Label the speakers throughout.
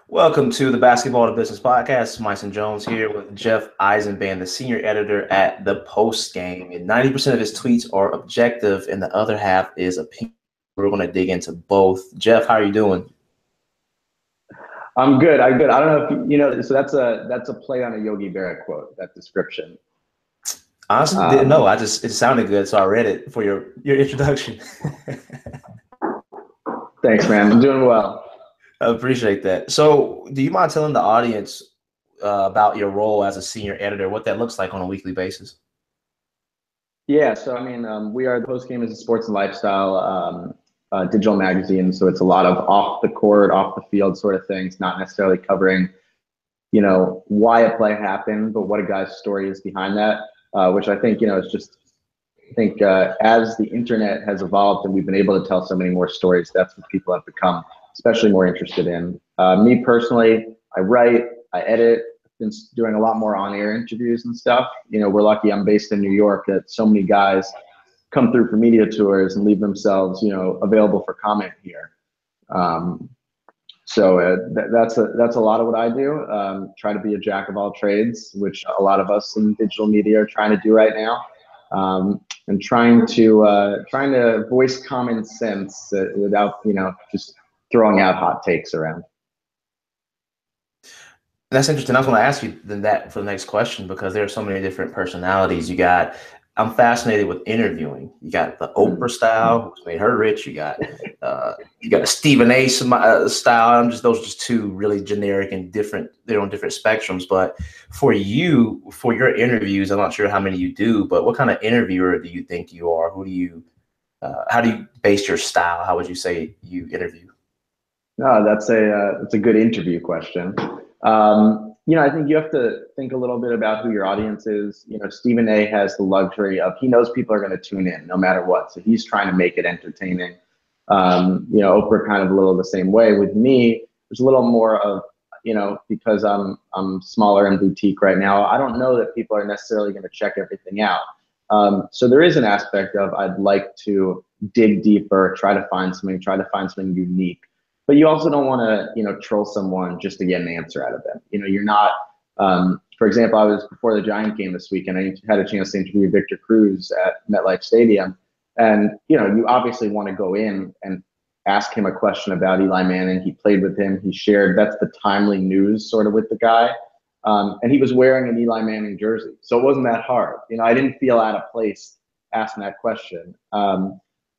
Speaker 1: Welcome to the Basketball to Business Podcast. Myson Jones here with Jeff Eisenband, the senior editor at the Post Game. And 90% of his tweets are objective, and the other half is opinion. We're going to dig into both. Jeff, how are you doing?
Speaker 2: I'm good. I'm good. I don't know if you know. So that's a play on a Yogi Berra quote. That description.
Speaker 1: Honestly, didn't know. It sounded good, so I read it for your introduction.
Speaker 2: Thanks, man. I'm doing well.
Speaker 1: I appreciate that. So, do you mind telling the audience about your role as a senior editor, what that looks like on a weekly basis?
Speaker 2: Yeah. So I mean, we are the Post Game is a sports and lifestyle digital magazine. So it's a lot of off the court, off the field sort of things, not necessarily covering, why a play happened, but what a guy's story is behind that. Which I think is just. I think as the internet has evolved and we've been able to tell so many more stories, that's what people have become especially more interested in. Me personally, I write, I edit, I've been doing a lot more on-air interviews and stuff. We're lucky I'm based in New York that so many guys come through for media tours and leave themselves, available for comment here. That's a lot of what I do. Try to be a jack of all trades, which a lot of us in digital media are trying to do right now. And trying to voice common sense without just throwing out hot takes around.
Speaker 1: That's interesting. I was going to ask you that for the next question because there are so many different personalities. I'm fascinated with interviewing. You got the Oprah style, which made her rich. You got a Stephen A. style. Those are just two really generic and different. They're on different spectrums. But for you, for your interviews, I'm not sure how many you do, but what kind of interviewer do you think you are? How do you base your style? How would you say you interview?
Speaker 2: No, that's a good interview question. I think you have to think a little bit about who your audience is. Stephen A. has the luxury of, he knows people are going to tune in no matter what. So he's trying to make it entertaining. Oprah kind of a little the same way. With me, there's a little more of, because I'm smaller and boutique right now, I don't know that people are necessarily going to check everything out. So there is an aspect of, I'd like to dig deeper, try to find something unique. But you also don't want to, troll someone just to get an answer out of them. You're not, for example, I was before the Giant game this week and I had a chance to interview Victor Cruz at MetLife Stadium. And, you obviously want to go in and ask him a question about Eli Manning. He played with him. He shared, that's the timely news sort of with the guy. And he was wearing an Eli Manning jersey. So it wasn't that hard. I didn't feel out of place asking that question.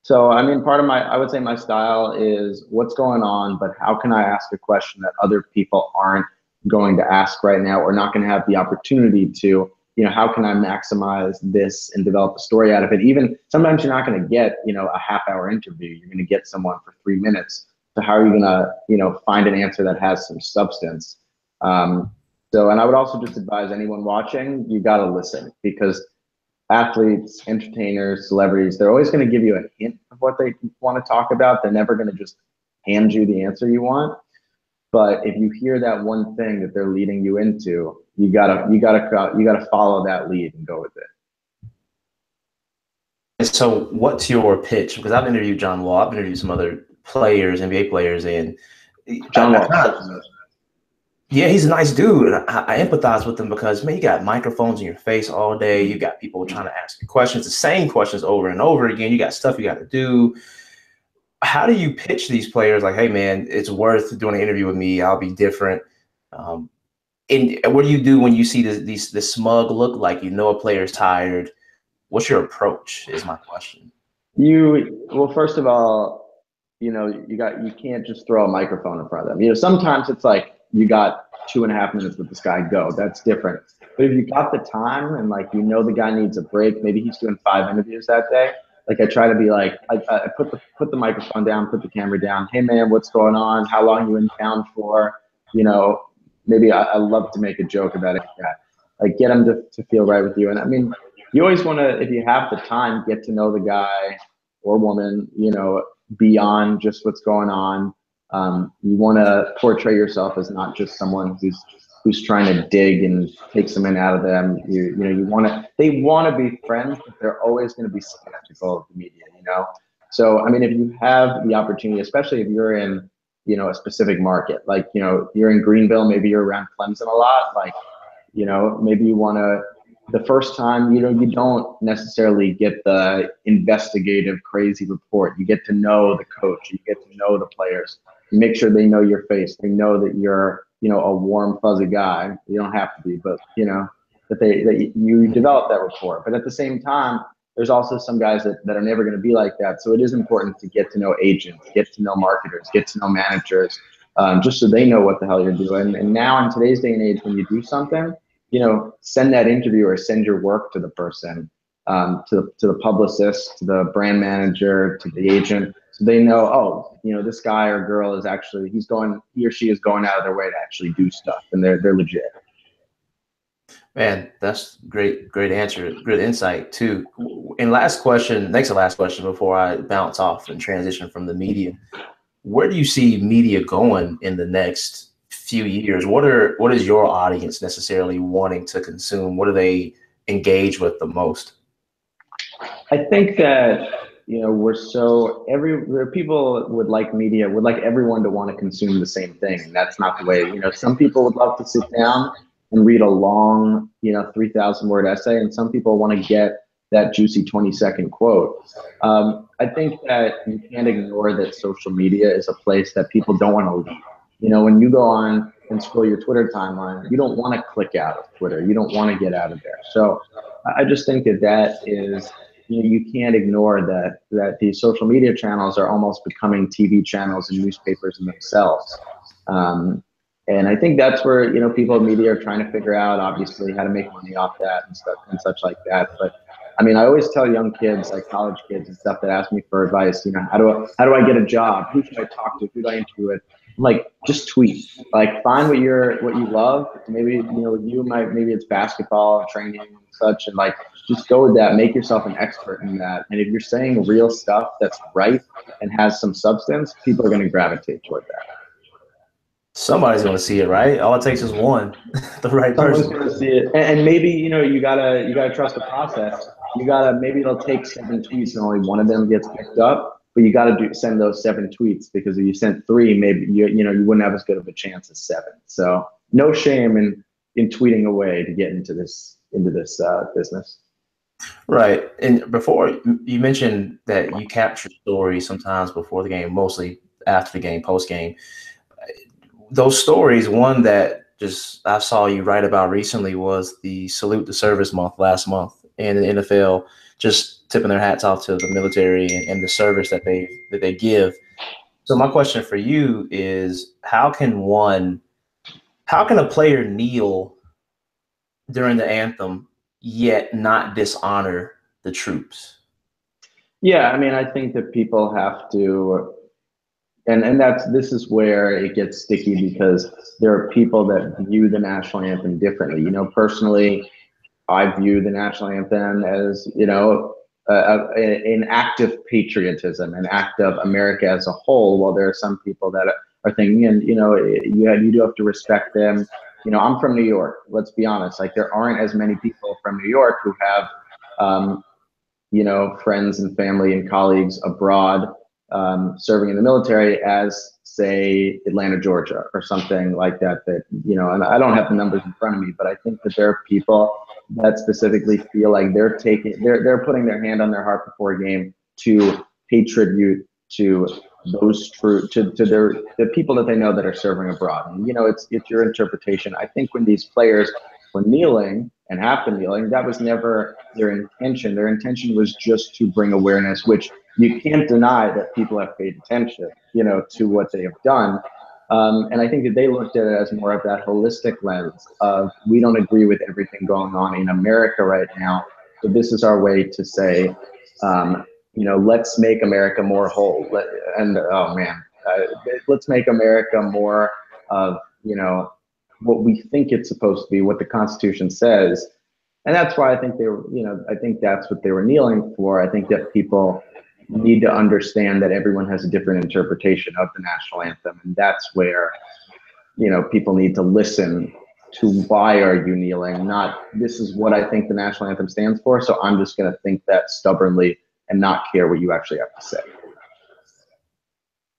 Speaker 2: So, I mean, I would say my style is what's going on, but how can I ask a question that other people aren't going to ask right now or not going to have the opportunity to, how can I maximize this and develop a story out of it? Even sometimes you're not going to get, a half-hour interview. You're going to get someone for 3 minutes. So how are you going to, find an answer that has some substance? And I would also just advise anyone watching, you got to listen because athletes, entertainers, celebrities, they're always going to give you a hint of what they want to talk about. They're never going to just hand you the answer you want. But if you hear that one thing that they're leading you into, you gotta follow that lead and go with
Speaker 1: it. So what's your pitch? Because I've interviewed John Wall, I've interviewed some other players, NBA players, and
Speaker 2: John Wall.
Speaker 1: Yeah, he's a nice dude. And I empathize with him because, man, you got microphones in your face all day. You got people trying to ask you questions, the same questions over and over again. You got stuff you got to do. How do you pitch these players? Like, hey, man, it's worth doing an interview with me. I'll be different. And what do you do when you see this smug look like a player's tired? What's your approach is my question.
Speaker 2: Well, first of all, you can't just throw a microphone in front of them. Sometimes it's like, you got 2.5 minutes with this guy, go. That's different. But if you got the time and the guy needs a break, maybe he's doing 5 interviews that day. Like I try to be like, I put the microphone down, put the camera down. Hey man, what's going on? How long you in town for? Maybe I love to make a joke about it. Like get him to feel right with you. And I mean, you always want to, if you have the time, get to know the guy or woman, beyond just what's going on. You want to portray yourself as not just someone who's trying to dig and take something out of them. They want to be friends, but they're always going to be skeptical of the media, So, I mean, if you have the opportunity, especially if you're in, a specific market. Like, you're in Greenville, maybe you're around Clemson a lot. Like, maybe you want to, the first time, you don't necessarily get the investigative, crazy report. You get to know the coach, you get to know the players. You make sure they know your face. They know that you're, a warm, fuzzy guy. You don't have to be, but that you develop that rapport. But at the same time, there's also some guys that are never going to be like that. So it is important to get to know agents, get to know marketers, get to know managers, just so they know what the hell you're doing. And now in today's day and age, when you do something, send that interview or send your work to the person, to the publicist, to the brand manager, to the agent, so they know, oh, this guy or girl is actually, he or she is going out of their way to actually do stuff, and they're legit.
Speaker 1: Man, that's great answer, good insight too. And next to last question before I bounce off and transition from the media, where do you see media going in the next few years? What is your audience necessarily wanting to consume? What do they engage with the most?
Speaker 2: I think that people would like media, would like everyone to want to consume the same thing, and that's not the way. Some people would love to sit down and read a long 3,000 word essay, and some people want to get that juicy 20-second quote. I think that you can't ignore that social media is a place that people don't want to leave. When you go on and scroll your Twitter timeline, you don't want to click out of Twitter. You don't want to get out of there. So I just think that is, you can't ignore that these social media channels are almost becoming TV channels and newspapers in themselves. And I think that's where, people in media are trying to figure out, obviously, how to make money off that and stuff and such like that. But I mean, I always tell young kids, like college kids and stuff, that ask me for advice, how do I get a job? Who should I talk to? Who do I interview with? Like, just tweet. Like, find what you love. Maybe, maybe it's basketball, training and such, and like, just go with that. Make yourself an expert in that. And if you're saying real stuff that's right and has some substance, people are going to gravitate toward that.
Speaker 1: Somebody's going to see it, right? All it takes is one, the right person.
Speaker 2: Someone's going to see it, and maybe you gotta trust the process. Maybe it'll take 7 tweets and only one of them gets picked up, but you gotta send those 7 tweets, because if you sent 3, maybe you wouldn't have as good of a chance as 7. So no shame in tweeting away to get into this business.
Speaker 1: Right. And before, you mentioned that you capture stories sometimes before the game, mostly after the game, post game. Those stories, one that I saw you write about recently was the Salute the Service Month last month, and the NFL just tipping their hats off to the military and the service that they give. So my question for you is, how can a player kneel during the anthem yet not dishonor the troops?
Speaker 2: Yeah, I mean, I think that people have to, and this is where it gets sticky, because there are people that view the national anthem differently. Personally, I view the national anthem as, an act of patriotism, an act of America as a whole, while there are some people that are thinking, and, you do have to respect them. I'm from New York. Let's be honest. Like, there aren't as many people from New York who have, friends and family and colleagues abroad, serving in the military, as, say, Atlanta, Georgia, or something like that, and I don't have the numbers in front of me, but I think that there are people that specifically feel like they're putting their hand on their heart before a game to pay tribute to those the people that they know that are serving abroad. And, it's your interpretation. I think when these players were kneeling and have been kneeling, that was never their intention. Their intention was just to bring awareness, which you can't deny that people have paid attention, to what they have done. And I think that they looked at it as more of that holistic lens of, we don't agree with everything going on in America right now, so this is our way to say, let's make America more whole. Let's make America more of, what we think it's supposed to be, what the Constitution says. And that's why I think I think that's what they were kneeling for. I think that people need to understand that everyone has a different interpretation of the national anthem. And that's where, people need to listen to, why are you kneeling? Not, this is what I think the national anthem stands for, so I'm just going to think that stubbornly and not care what you actually have to say.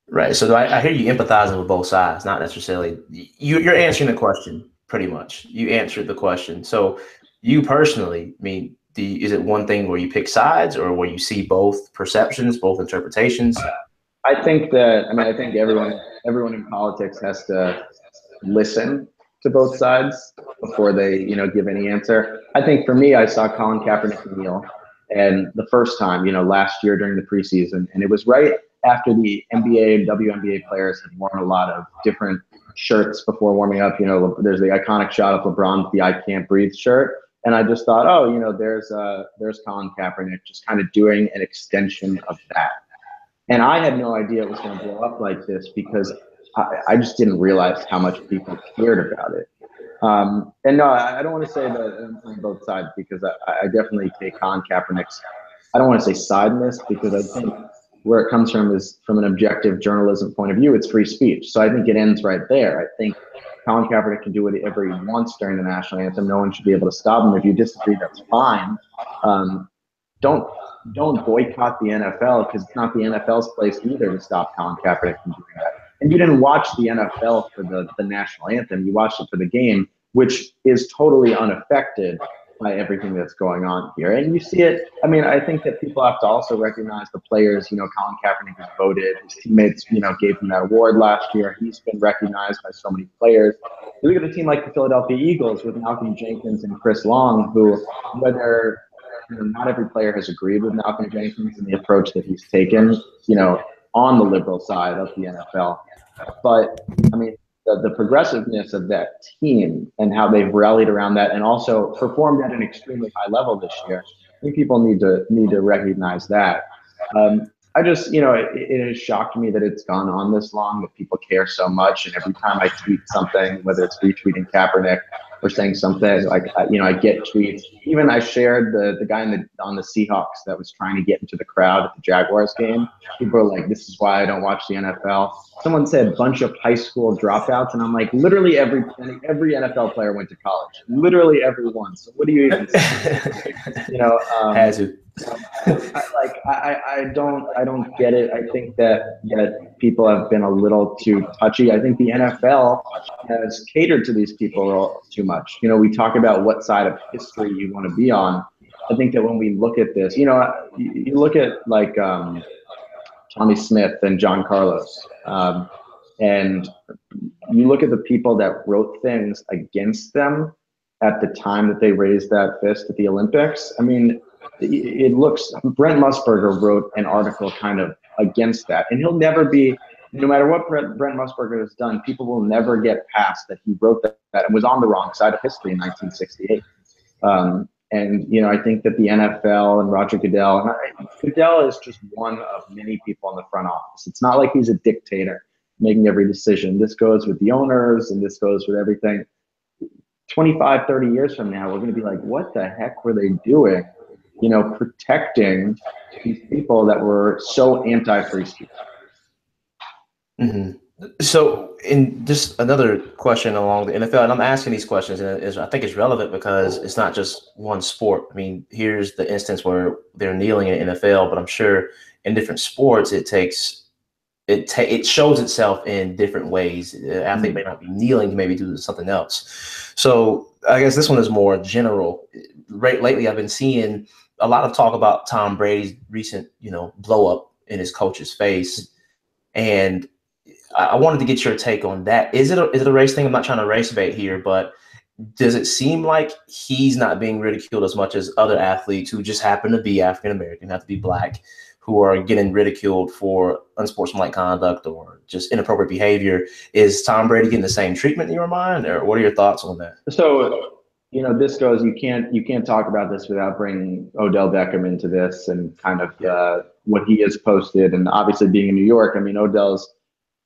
Speaker 1: Right. So I hear you empathizing with both sides, not necessarily you're answering the question pretty much. You answered the question. So you personally, I mean, is it one thing where you pick sides or where you see both perceptions, both interpretations?
Speaker 2: I think that, I mean, I think everyone in politics has to listen to both sides before they, give any answer. I think for me, I saw Colin Kaepernick kneel, and the first time, last year during the preseason, and it was right after the NBA and WNBA players had worn a lot of different shirts before warming up. There's the iconic shot of LeBron with the "I Can't Breathe" shirt, and I just thought, oh, there's Colin Kaepernick just kind of doing an extension of that. And I had no idea it was going to blow up like this because I just didn't realize how much people cared about it. And no, I don't want to say that I'm on both sides because I definitely take Colin Kaepernick's, I don't want to say side in this because I think where it comes from is from an objective journalism point of view, it's free speech. So I think it ends right there. I think Colin Kaepernick can do whatever he wants during the national anthem. No one should be able to stop him. If you disagree, that's fine. Don't don't boycott the NFL because it's not the NFL's place either to stop Colin Kaepernick from doing that. And you didn't watch the NFL for the national anthem. You watched it for the game, which is totally unaffected by everything that's going on here. And you see it. I mean, I think that people have to also recognize the players. Colin Kaepernick was voted. His teammates, gave him that award last year. He's been recognized by so many players. You look at a team like the Philadelphia Eagles with Malcolm Jenkins and Chris Long, who, whether not every player has agreed with Malcolm Jenkins and the approach that he's taken, on the liberal side of the NFL. But I mean, the progressiveness of that team and how they've rallied around that and also performed at an extremely high level this year, I think people need to recognize that. I just, it has shocked me that it's gone on this long, that people care so much. And every time I tweet something, whether it's retweeting Kaepernick or saying something, like, I get tweets. Even I shared the guy on the Seahawks that was trying to get into the crowd at the Jaguars game. People are like, this is why I don't watch the NFL. Someone said a bunch of high school dropouts. And I'm like, literally every NFL player went to college. Literally everyone. So what do you even say?
Speaker 1: Has to.
Speaker 2: I don't get it. I think that people have been a little too touchy. I think the NFL has catered to these people too much. We talk about what side of history you want to be on. I think that when we look at this, you look at like Tommy Smith and John Carlos, and you look at the people that wrote things against them at the time that they raised that fist at the Olympics. I mean, it looks, Brent Musburger wrote an article kind of against that, and he'll never be, no matter what Brent Musburger has done, people will never get past that he wrote that and was on the wrong side of history in 1968. And I think that the NFL and Roger Goodell, and Goodell is just one of many people in the front office. It's not like he's a dictator making every decision. This goes with the owners and this goes with everything. 25, 30 years from now, we're going to be like, what the heck were they doing? Protecting these people that were so anti-free speech.
Speaker 1: Mm-hmm. So, in just another question along the NFL, and I'm asking these questions, and I think it's relevant because it's not just one sport. I mean, here's the instance where they're kneeling in NFL, but I'm sure in different sports it shows itself in different ways. The athlete may not be kneeling, he may be doing something else. So, I guess this one is more general. Right, lately, I've been seeing a lot of talk about Tom Brady's recent, blow up in his coach's face, and I wanted to get your take on that. Is it a race thing? I'm not trying to race bait here, but does it seem like he's not being ridiculed as much as other athletes who just happen to be African American, have to be Black, who are getting ridiculed for unsportsmanlike conduct or just inappropriate behavior? Is Tom Brady getting the same treatment in your mind, or what are your thoughts on that?
Speaker 2: So, this goes, you can't talk about this without bringing Odell Beckham into this and kind of what he has posted. And obviously being in New York, I mean, Odell's,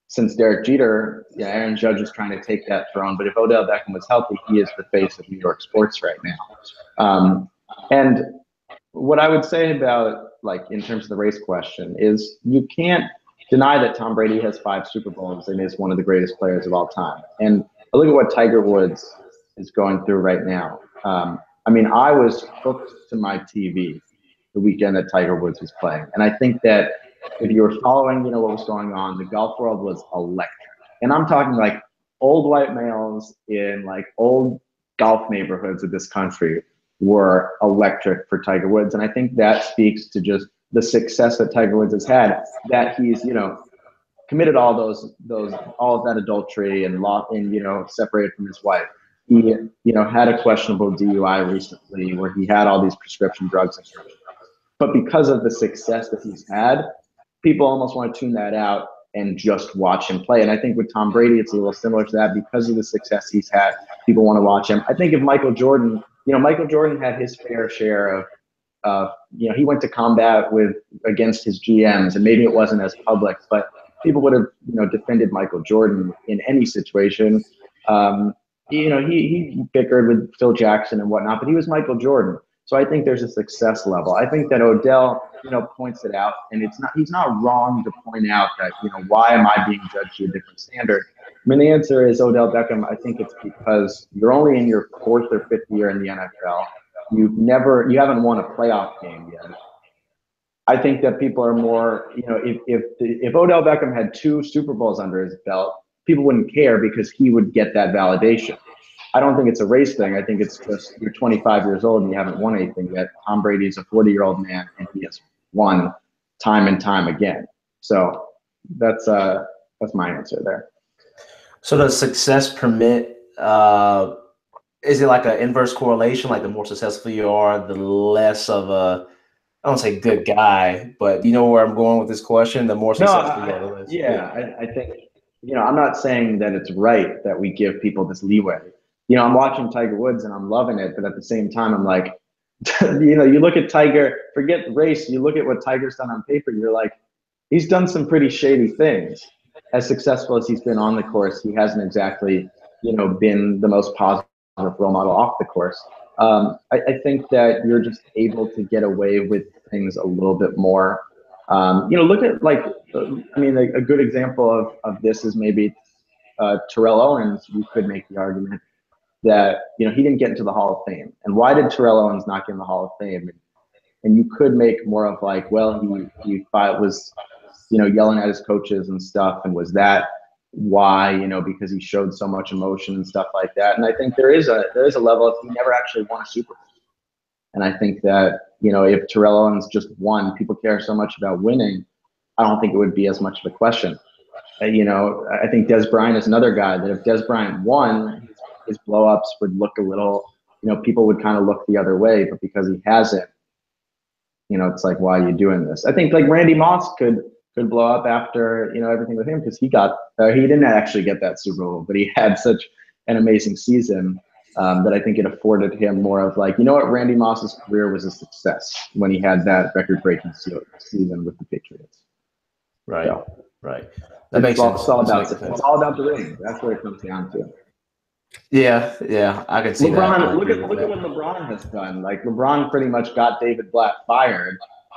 Speaker 2: since Derek Jeter, Aaron Judge is trying to take that throne. But if Odell Beckham was healthy, he is the face of New York sports right now. And what I would say about, like, in terms of the race question is you can't deny that Tom Brady has 5 Super Bowls and is one of the greatest players of all time. And I look at what Tiger Woods is going through right now. I mean, I was hooked to my TV the weekend that Tiger Woods was playing. And I think that if you were following, you know, what was going on, the golf world was electric. And I'm talking like old white males in like old golf neighborhoods of this country were electric for Tiger Woods. And I think that speaks to just the success that Tiger Woods has had, that he's, you know, committed all all of that adultery and you know, separated from his wife. He, you know, had a questionable DUI recently where he had all these prescription drugs. But because of the success that he's had, people almost want to tune that out and just watch him play. And I think with Tom Brady, it's a little similar to that. Because of the success he's had, people want to watch him. I think if Michael Jordan, you know, Michael Jordan had his fair share of, you know, he went to combat against his GMs, and maybe it wasn't as public, but people would have, you know, defended Michael Jordan in any situation. You know, he bickered with Phil Jackson and whatnot, but he was Michael Jordan. So I think there's a success level. I think that Odell, you know, points it out, and he's not wrong to point out that, you know, why am I being judged to a different standard? I mean, the answer is Odell Beckham. I think it's because you're only in your 4th or 5th year in the NFL. You haven't won a playoff game yet. I think that people are more, you know, if Odell Beckham had 2 Super Bowls under his belt, people wouldn't care because he would get that validation. I don't think it's a race thing. I think it's just you're 25 years old and you haven't won anything yet. Tom Brady is a 40-year-old man and he has won time and time again. So that's my answer there.
Speaker 1: So does success permit? Is it like an inverse correlation? Like the more successful you are, the less of a, I don't say good guy, but you know where I'm going with this question? The more successful you are, the less.
Speaker 2: Yeah, I think, you know, I'm not saying that it's right that we give people this leeway. You know, I'm watching Tiger Woods and I'm loving it, but at the same time, I'm like, you know, you look at Tiger, forget race, you look at what Tiger's done on paper, you're like, he's done some pretty shady things. As successful as he's been on the course, he hasn't exactly, you know, been the most positive role model off the course. I think that you're just able to get away with things a little bit more. You know, look at like, I mean, a good example of this is maybe Terrell Owens. You could make the argument that, you know, he didn't get into the Hall of Fame. And why did Terrell Owens not get in the Hall of Fame? And you could make more of like, well, he was, you know, yelling at his coaches and stuff. And was that why, you know, because he showed so much emotion and stuff like that. And I think there is a level of he never actually won a Super Bowl. And I think that, you know, if Terrell Owens just won, people care so much about winning, I don't think it would be as much of a question. You know, I think Des Bryant is another guy that if Des Bryant won, his blow-ups would look a little, you know, people would kind of look the other way. But because he hasn't, you know, it's like, why are you doing this? I think like Randy Moss could blow up after, you know, everything with him because he didn't actually get that Super Bowl, but he had such an amazing season that I think it afforded him more of like, you know what, Randy Moss's career was a success when he had that record-breaking season with the Patriots.
Speaker 1: Right,
Speaker 2: so,
Speaker 1: right. That makes sense.
Speaker 2: It's all about the ring. That's what it comes down to.
Speaker 1: Yeah, I can see
Speaker 2: LeBron,
Speaker 1: that.
Speaker 2: Look at what LeBron has done. Like LeBron pretty much got David Blatt fired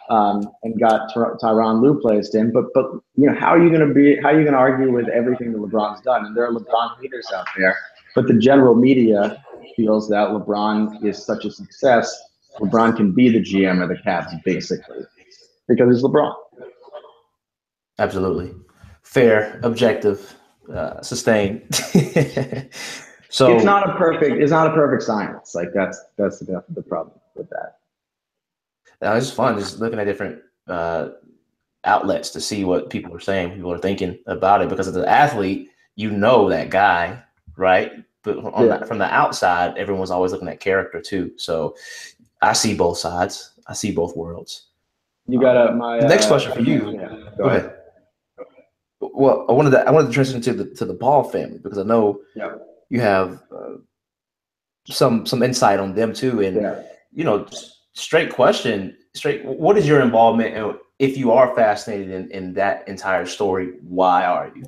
Speaker 2: and got Tyronn Lue placed in. But you know, how are you going to argue with everything that LeBron's done? And there are LeBron haters out there. But the general media feels that LeBron is such a success. LeBron can be the GM of the Cavs basically because he's LeBron.
Speaker 1: Absolutely. Fair, objective, sustained. So
Speaker 2: it's not a perfect science. Like that's the problem with that.
Speaker 1: It's fun just looking at different outlets to see what people are saying, people are thinking about it. Because as an athlete, you know that guy, right? But from the outside, everyone's always looking at character too. So I see both sides. I see both worlds.
Speaker 2: You got my
Speaker 1: next question for you.
Speaker 2: Yeah, go ahead.
Speaker 1: Well, I wanted to transition to the Bball family because I know you have some insight on them too. And you know, straight question, what is your involvement? And if you are fascinated in that entire story, why are you?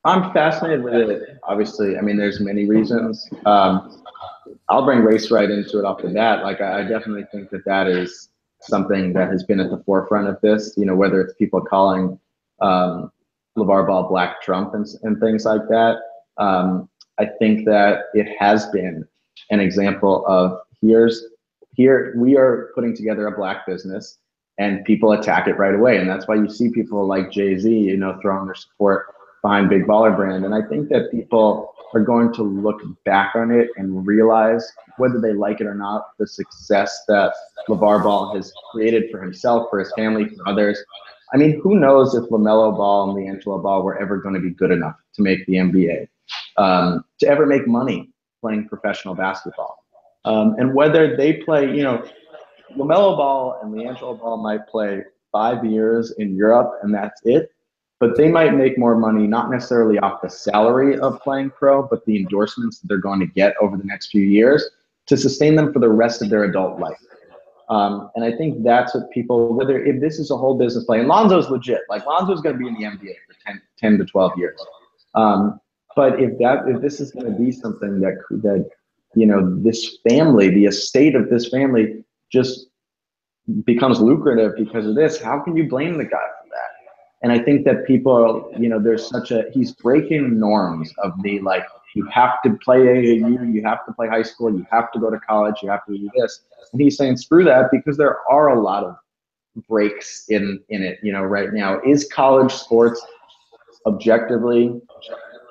Speaker 2: I'm fascinated with it. Obviously, I mean, there's many reasons. I'll bring race right into it off the bat. Like, I definitely think that is something that has been at the forefront of this. You know, whether it's people calling LeVar Ball Black Trump and things like that. I think that it has been an example of here we are putting together a black business, and people attack it right away. And that's why you see people like Jay-Z, you know, throwing their support behind Big Baller Brand. And I think that people are going to look back on it and realize, whether they like it or not, the success that LeVar Ball has created for himself, for his family, for others. I mean, who knows if LaMelo Ball and LiAngelo Ball were ever going to be good enough to make the NBA, to ever make money playing professional basketball. And whether they play, you know, LaMelo Ball and LiAngelo Ball might play 5 years in Europe and that's it, but they might make more money, not necessarily off the salary of playing pro, but the endorsements that they're going to get over the next few years to sustain them for the rest of their adult life. And I think that's what people, whether if this is a whole business play, and Lonzo's legit, like Lonzo's going to be in the NBA for 10 to 12 years. But if this is going to be something that, you know, this family, the estate of this family just becomes lucrative because of this, how can you blame the guy for that? And I think that people, you know, there's he's breaking norms of the, like, you have to play AAU, you have to play high school, you have to go to college, you have to do this. And he's saying, screw that, because there are a lot of breaks in it, you know, right now. Is college sports objectively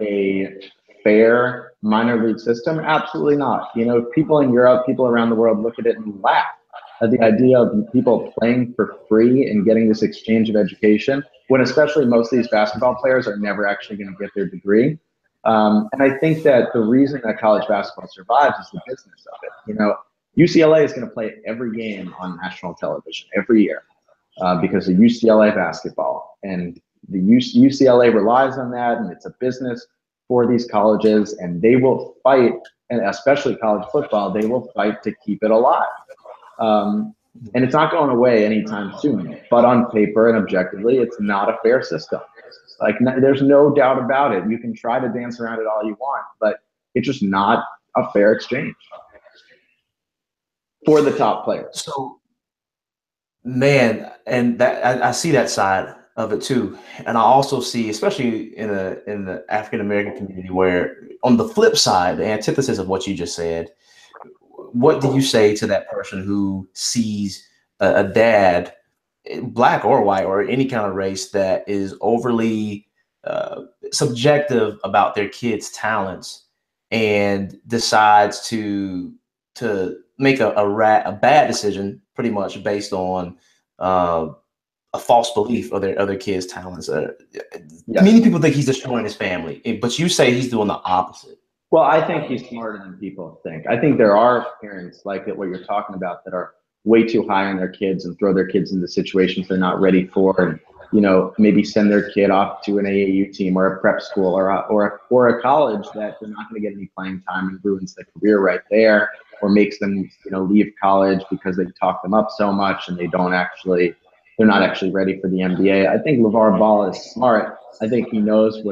Speaker 2: a fair minor league system? Absolutely not. You know, people in Europe, people around the world look at it and laugh at the idea of people playing for free and getting this exchange of education, when especially most of these basketball players are never actually going to get their degree. And I think that the reason that college basketball survives is the business of it. You know, UCLA is going to play every game on national television every year because of UCLA basketball. And the UCLA relies on that, and it's a business for these colleges, and they will fight, and especially college football, they will fight to keep it alive. And it's not going away anytime soon, but on paper and objectively, it's not a fair system. Like, there's no doubt about it. You can try to dance around it all you want, but it's just not a fair exchange for the top players.
Speaker 1: So, man, and that I see that side of it too, and I also see, especially in the African American community, where on the flip side, the antithesis of what you just said, what do you say to that person who sees a dad, black or white or any kind of race, that is overly subjective about their kids' talents and decides to make a bad decision, pretty much based on a false belief of their other kids' talents?
Speaker 2: Yes.
Speaker 1: Many people think he's destroying his family, but you say he's doing the opposite.
Speaker 2: Well, I think he's smarter than people think. I think there are parents like what you're talking about that are way too high on their kids and throw their kids into situations they're not ready for, and, you know, maybe send their kid off to an AAU team or a prep school or a college that they're not going to get any playing time, and ruins their career right there, or makes them, you know, leave college because they talk them up so much and they're not actually ready for the NBA. I think LeVar Ball is smart. I think he knows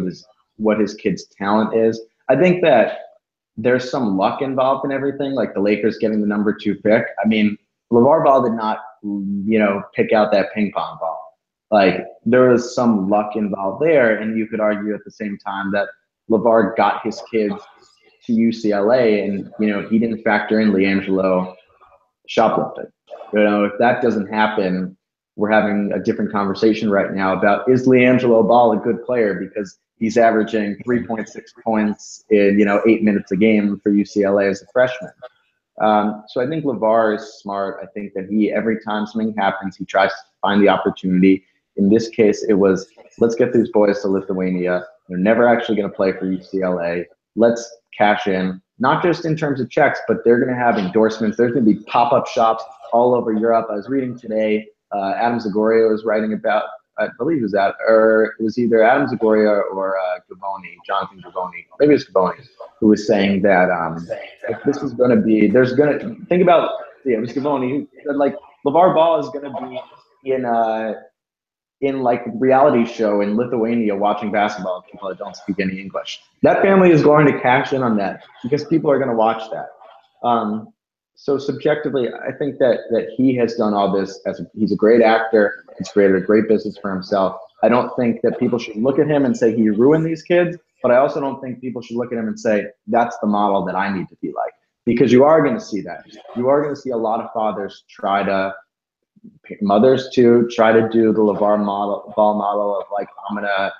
Speaker 2: what his kid's talent is. I think that there's some luck involved in everything, like the Lakers getting the number 2 pick. I mean, LeVar Ball did not, you know, pick out that ping pong ball. Like, there was some luck involved there, and you could argue at the same time that LeVar got his kids to UCLA, and, you know, he didn't factor in LiAngelo shoplifting. You know, if that doesn't happen, we're having a different conversation right now about, is LiAngelo Ball a good player because he's averaging 3.6 points in, you know, 8 minutes a game for UCLA as a freshman. So I think LeVar is smart. I think that every time something happens, he tries to find the opportunity. In this case, it was, let's get these boys to Lithuania. They're never actually going to play for UCLA. Let's cash in, not just in terms of checks, but they're going to have endorsements. There's going to be pop-up shops all over Europe. I was reading today, Adam Zagoria was writing about, I believe it was either Adam Zagoria or Jonathan Gavoni, maybe it's Gavoni, who was saying that if this is going to be, it was Gavoni who said, like, LeVar Ball is going to be in like reality show in Lithuania watching basketball with people that don't speak any English. That family is going to cash in on that because people are going to watch that. So subjectively, I think that he has done all this he's a great actor. He's created a great business for himself. I don't think that people should look at him and say he ruined these kids, but I also don't think people should look at him and say that's the model that I need to be like, because you are going to see that. You are going to see a lot of fathers try to mothers too, try to do the LeVar Ball model of like, I'm gonna,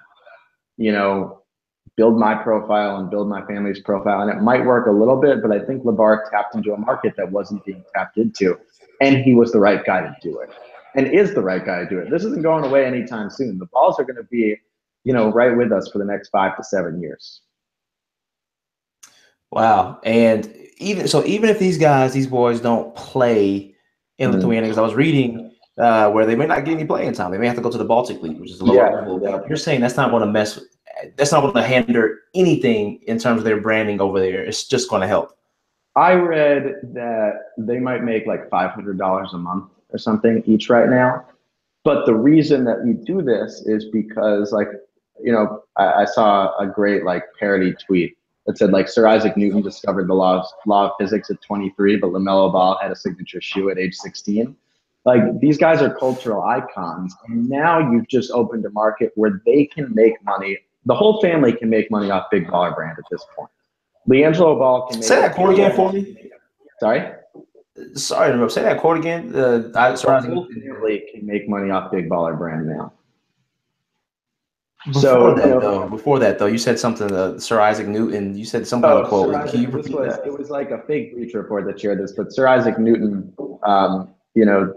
Speaker 2: build my profile and build my family's profile. And it might work a little bit, but I think LeVar tapped into a market that wasn't being tapped into. And he was the right guy to do it, and is the right guy to do it. This isn't going away anytime soon. The Balls are going to be, right with us for the next 5 to 7 years.
Speaker 1: Wow. And even if these boys don't play in Lithuania, because I was reading where they may not get any playing time. They may have to go to the Baltic League, which is the lower level. Yeah. You're saying that's not going to hinder anything in terms of their branding over there. It's just going to help.
Speaker 2: I read that they might make like $500 a month or something each right now. But the reason that we do this is because, like, I saw a great like parody tweet that said like Sir Isaac Newton discovered the law of physics at 23, but LaMelo Ball had a signature shoe at age 16. Like, these guys are cultural icons, and now you've just opened a market where they can make money. The whole family can make money off Big Baller Brand at this point. LiAngelo Ball can make.
Speaker 1: Say that quote again for me.
Speaker 2: Sorry
Speaker 1: to say that quote again.
Speaker 2: The whole family can make money off Big Baller Brand now.
Speaker 1: Before that though, you said something. Sir Isaac Newton. You said some kind of quote. Can you repeat that?
Speaker 2: It was like a fake Bleacher Report that shared this, but Sir Isaac Newton,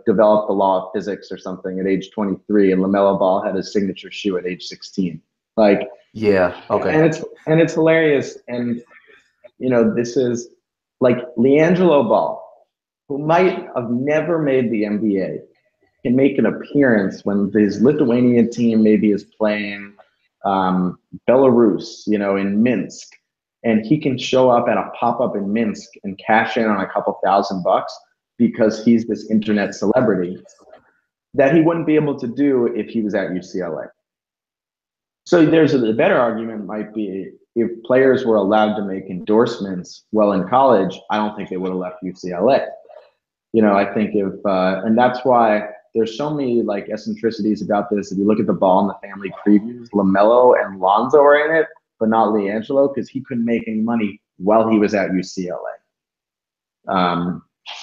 Speaker 2: developed the law of physics or something at age 23, and LaMelo Ball had his signature shoe at age 16. Like,
Speaker 1: yeah, okay.
Speaker 2: And it's hilarious. And this is like LiAngelo Ball, who might have never made the NBA, can make an appearance when his Lithuanian team maybe is playing Belarus, in Minsk, and he can show up at a pop-up in Minsk and cash in on a couple $1,000 because he's this internet celebrity that he wouldn't be able to do if he was at UCLA. So there's a better argument might be, if players were allowed to make endorsements while in college, I don't think they would have left UCLA. I think and that's why there's so many like eccentricities about this. If you look at the Ball and the Family previews, LaMelo and Lonzo are in it, but not LiAngelo, because he couldn't make any money while he was at UCLA.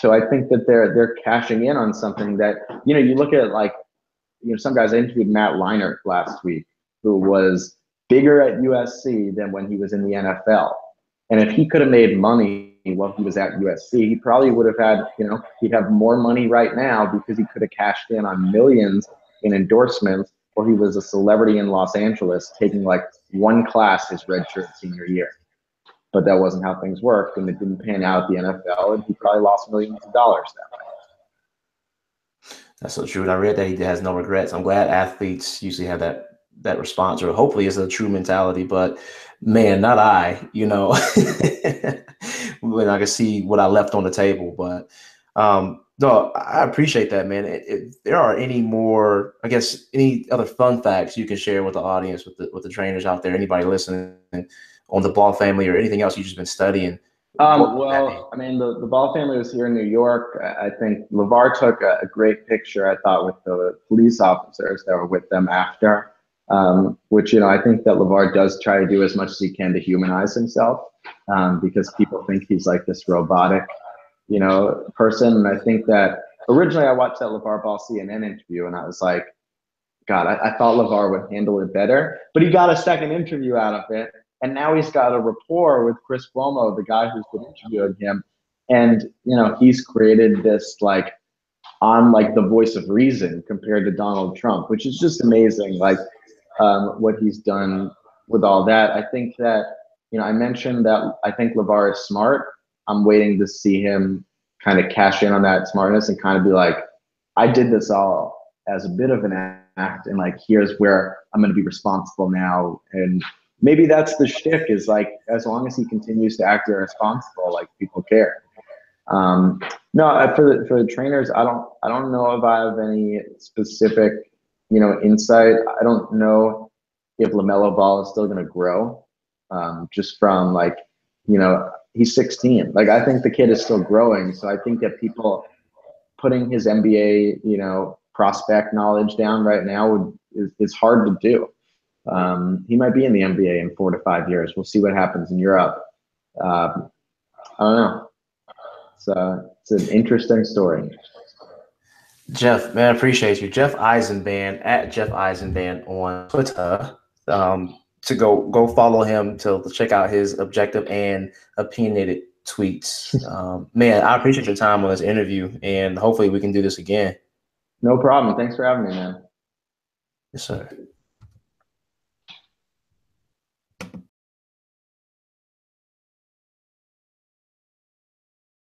Speaker 2: So I think that they're cashing in on something that, you look at like, some guys. I interviewed Matt Leinart last week, who was bigger at USC than when he was in the NFL. And if he could have made money while he was at USC, he probably would have had, he'd have more money right now because he could have cashed in on millions in endorsements, or he was a celebrity in Los Angeles taking like one class his redshirt senior year. But that wasn't how things worked, and it didn't pan out at the NFL, and he probably lost millions of dollars that way.
Speaker 1: That's so true. And I read that he has no regrets. I'm glad athletes usually have that response, or hopefully it's a true mentality, but man, not I, when I can see what I left on the table. But no, I appreciate that, man. If there are any more, I guess, any other fun facts you can share with the audience, with the trainers out there, anybody listening on the Ball family or anything else you've just been studying?
Speaker 2: Well, I mean, the Ball family was here in New York. I think LeVar took a great picture, I thought, with the police officers that were with them after, which, I think that LeVar does try to do as much as he can to humanize himself, because people think he's like this robotic, person. And I think that originally I watched that LeVar Ball CNN interview and I was like, God, I thought LeVar would handle it better, but he got a second interview out of it. And now he's got a rapport with Chris Cuomo, the guy who's been interviewing him. And, he's created this, like, I'm like the voice of reason compared to Donald Trump, which is just amazing, like, what he's done with all that. I think that, I mentioned that I think LeVar is smart. I'm waiting to see him kind of cash in on that smartness and kind of be like, I did this all as a bit of an act, and like, here's where I'm going to be responsible now. And maybe that's the shtick, is like, as long as he continues to act irresponsible, like, people care. No, for the trainers, I don't know if I have any specific, insight. I don't know if LaMelo Ball is still going to grow, just from like, he's 16. Like, I think the kid is still growing. So I think that people putting his NBA, prospect knowledge down right now is hard to do. He might be in the NBA in 4 to 5 years. We'll see what happens in Europe. I don't know. It's an interesting story.
Speaker 1: Jeff, man, I appreciate you. Jeff Eisenband at Jeff Eisenband on Twitter. To go follow him to check out his objective and opinionated tweets. Man, I appreciate your time on this interview, and hopefully we can do this again.
Speaker 2: No problem. Thanks for having me, man.
Speaker 1: Yes, sir.